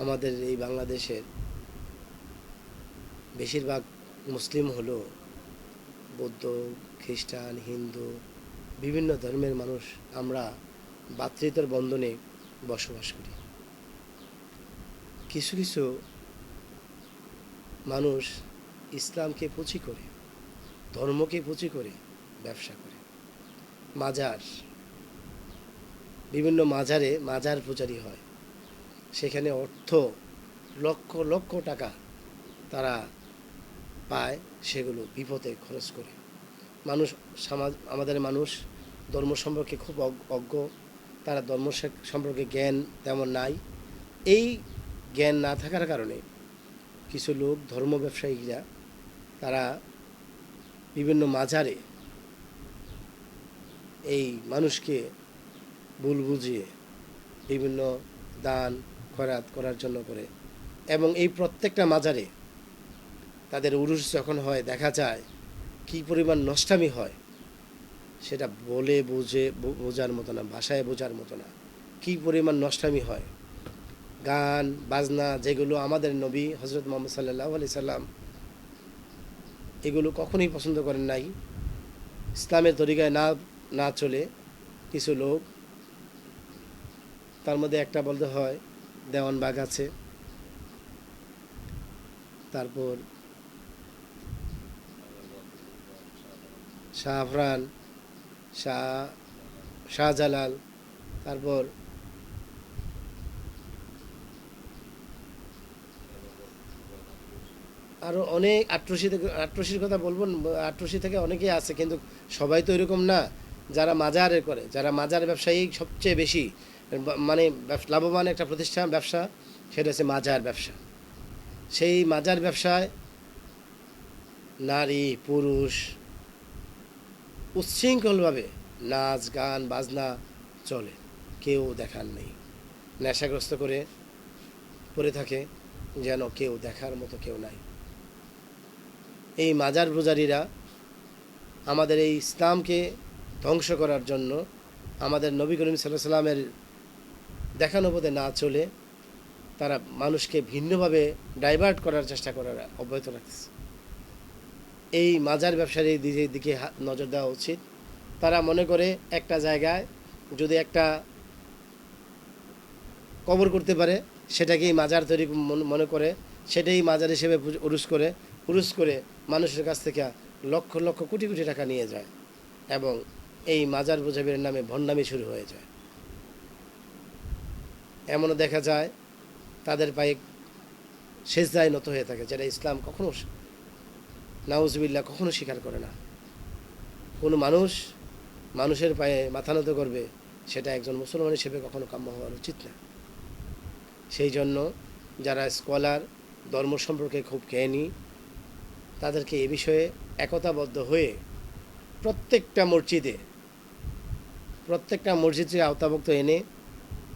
আমাদের এই বাংলাদেশের বেশিরভাগ মুসলিম হলো বৌদ্ধ, খ্রিস্টান, হিন্দু, বিভিন্ন ধর্মের মানুষ। আমরা ভ্রাতৃত্বের বন্ধনে বসবাস করি। কিছু কিছু মানুষ ইসলামকে পুঁজি করে, ধর্মকে পুঁজি করে ব্যবসা করে। মাজার, বিভিন্ন মাজার পূজারি হয়, সেখানে অর্থ লক্ষ লক্ষ টাকা তারা পায়, সেগুলো বিপদে খরচ করে। আমাদের মানুষ ধর্ম সম্পর্কে খুব অজ্ঞ, তারা ধর্ম সম্পর্কে জ্ঞান তেমন নাই। এই জ্ঞান না থাকার কারণে কিছু লোক, ধর্ম ব্যবসায়ীরা, তারা বিভিন্ন মাজারে এই মানুষকে ভুল বুঝিয়ে বিভিন্ন দান খয়রাত করার জন্য করে। এবং এই প্রত্যেকটা মাজারে তাদের উরুস যখন হয়, দেখা যায় কী পরিমাণ নষ্টামি হয়, সেটা বলে বোঝার মতো না, ভাষায় বোঝার মতো না। কী পরিমাণ নষ্টামি হয়। গান বাজনা, যেগুলো আমাদের নবী হজরত মুহাম্মদ সাল্লাল্লাহু আলাইহি সাল্লাম এগুলো কখনোই পছন্দ করেন নাই। ইসলামের তরিকায় না চলে কিছু লোক, তার মধ্যে একটা বলতে হয় দেওয়ানবাগ আছে, তারপর শাহজালাল, শাহজালাল, তারপর আরও অনেক আট্রসির কথা বলবো। আট্রসি থেকে অনেকেই আছে, কিন্তু সবাই তো এরকম না। যারা মাজারে করে, যারা মাজার ব্যবসায়ী সবচেয়ে বেশি মানে লাভবান একটা প্রতিষ্ঠান ব্যবসা, সেটা হচ্ছে মাজার ব্যবসা। সেই মাজার ব্যবসায় নারী পুরুষ উচ্ছৃঙ্খলভাবে নাচ গান বাজনা চলে, কেউ দেখার নেই। নেশাগ্রস্ত করে পড়ে থাকে, যেন কেউ দেখার মতো কেউ নাই। এই মাজার পূজারীরা আমাদের এই ইসলামকে ধ্বংস করার জন্য, আমাদের নবী করিম সাল্লাল্লাহু আলাইহি সাল্লামের দেখানো পথে না চলে, তারা মানুষকে ভিন্নভাবে ডাইভার্ট করার চেষ্টা করার অব্যাহত রাখছে। এই মাজার ব্যবসায়ীর দিকে নজর দেওয়া উচিত। তারা মনে করে একটা জায়গায় যদি একটা কবর করতে পারে, সেটাকেই মাজার তৈরি মনে করে, সেটাই মাজার হিসেবে উরুস করে মানুষের কাছ থেকে লক্ষ লক্ষ কোটি কোটি টাকা নিয়ে যায়, এবং এই মাজার পূজারীর নামে ভণ্ডামি শুরু হয়ে যায়। এমনও দেখা যায় তাদের পায়ে সেজদায় নত হয়ে থাকে, যেটা ইসলাম কখনো, নাউজুবিল্লাহ, কখনো স্বীকার করে না। কোনো মানুষের পায়ে মাথা নত করবে, সেটা একজন মুসলমান হিসেবে কখনো কাম্য হওয়ার উচিত না। সেই জন্য যারা স্কলার, ধর্ম সম্পর্কে খুব জ্ঞানী, তাদেরকে এ বিষয়ে একতাবদ্ধ হয়ে প্রত্যেকটা মসজিদকে আওতাভুক্ত এনে,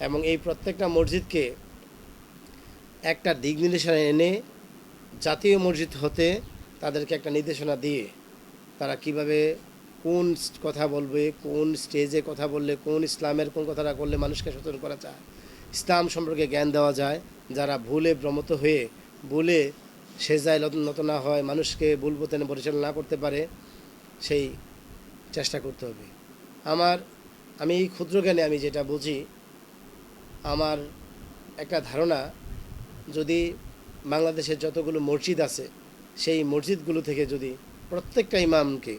এবং এই প্রত্যেকটা মসজিদকে একটা দিক নির্দেশনা এনে জাতীয় মসজিদ হতে তাদেরকে একটা নির্দেশনা দিয়ে, তারা কিভাবে কোন কথা বলবে, কোন স্টেজে কথা বললে, কোন ইসলামের কোন কথাটা করলে মানুষকে সচেতন করা যায়, ইসলাম সম্পর্কে জ্ঞান দেওয়া যায়, যারা ভুলে ভ্রমত হয়ে ভুলে সেজায় নত না হয়, মানুষকে ভুল পথে পরিচালনা করতে পারে, সেই চেষ্টা করতে হবে। আমি এই ক্ষুদ্র জ্ঞানে আমি যেটা বুঝি, আমার একটা ধারণা, যদি বাংলাদেশের যতগুলো মসজিদ আছে, সেই মসজিদগুলো থেকে যদি প্রত্যেকটা ইমামকে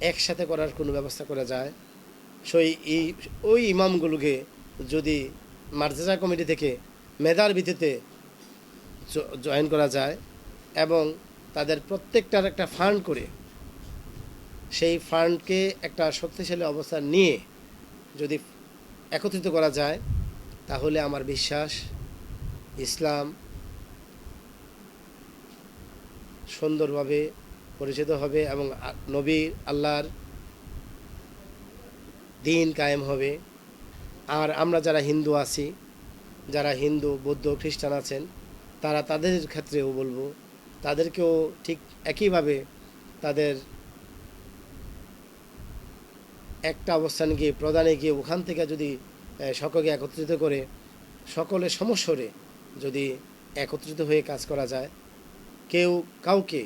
একসাথে করার কোনো ব্যবস্থা করা যায়, ওই ইমামগুলোকে যদি মাদ্রাসা কমিটি থেকে মেধার ভিত্তিতে জয়েন করা যায়, এবং তাদের প্রত্যেকটার একটা ফান্ড করে, সেই ফান্ডকে একটা শক্তিশালী অবস্থান নিয়ে যদি একত্রিত করা যায়, তাহলে আমার বিশ্বাস ইসলাম সুন্দরভাবে পরিচিত হবে, এবং নবী আল্লাহর দিন কায়েম হবে। আর আমরা যারা হিন্দু আছি, যারা হিন্দু বৌদ্ধ খ্রিস্টান আছেন, তাদের ক্ষেত্রেও বলবো, তাদেরকেও ঠিক একইভাবে তাদের একটা অবস্থান গিয়ে, প্রধানে গিয়ে, ওখান থেকে যদি সকলকে একত্রিত করে সকলের সমস্বরে যদি একত্রিত হয়ে কাজ করা যায়, কেউ কাউকে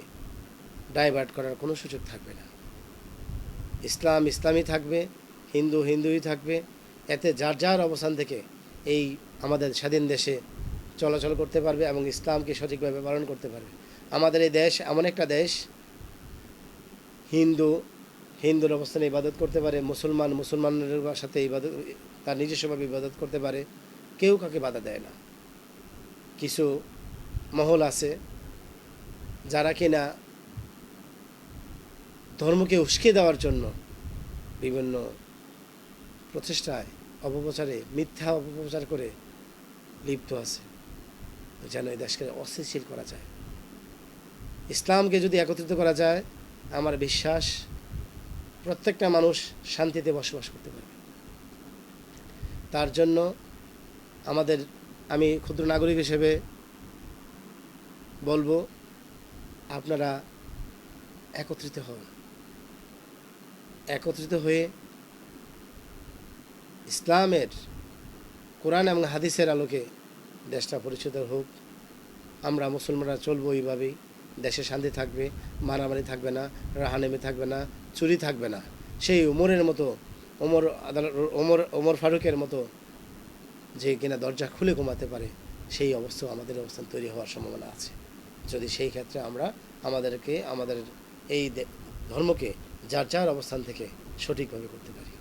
ডাইভার্ট করার কোনো সুযোগ থাকবে না। ইসলাম ইসলামই থাকবে, হিন্দু হিন্দুই থাকবে। এতে যার যার অবস্থান থেকে এই আমাদের স্বাধীন দেশে চলাচল করতে পারবে এবং ইসলামকে সঠিকভাবে পালন করতে পারবে। আমাদের এই দেশ এমন একটা দেশ, হিন্দুর অবস্থানে ইবাদত করতে পারে, মুসলমানের সাথে ইবাদত তার নিজস্বভাবে ইবাদত করতে পারে, কেউ কাউকে বাধা দেয় না। কিছু মহল আছে যারা কিনা ধর্মকে উস্কে দেওয়ার জন্য বিভিন্ন প্রচেষ্টায় অপপ্রচারে মিথ্যা অপপ্রচার করে লিপ্ত আছে, যেন এই দেশকে অস্থিতিশীল করা যায়। ইসলামকে যদি একত্রিত করা যায়, আমার বিশ্বাস প্রত্যেকটা মানুষ শান্তিতে বসবাস করতে পারবে। তার জন্য আমি ক্ষুদ্র নাগরিক হিসেবে বলবো, আপনারা একত্রিত হন, একত্রিত হয়ে ইসলামের কোরআন এবং হাদিসের আলোকে দেশটা পরিচিত হোক। আমরা মুসলমানরা চলবো এইভাবেই, দেশে শান্তি থাকবে, মারামারি থাকবে না, রাহানেমি থাকবে না, চুরি থাকবে না। সেই ওমরের মতো, ওমর ফারুকের মতো যে কিনা দরজা খুলে ঘুমাতে পারে, সেই অবস্থা আমাদের অবস্থান তৈরি হওয়ার সম্ভাবনা আছে, যদি সেই ক্ষেত্রে আমরা আমাদের এই ধর্মকে যার যার অবস্থান থেকে সঠিকভাবে করতে পারি।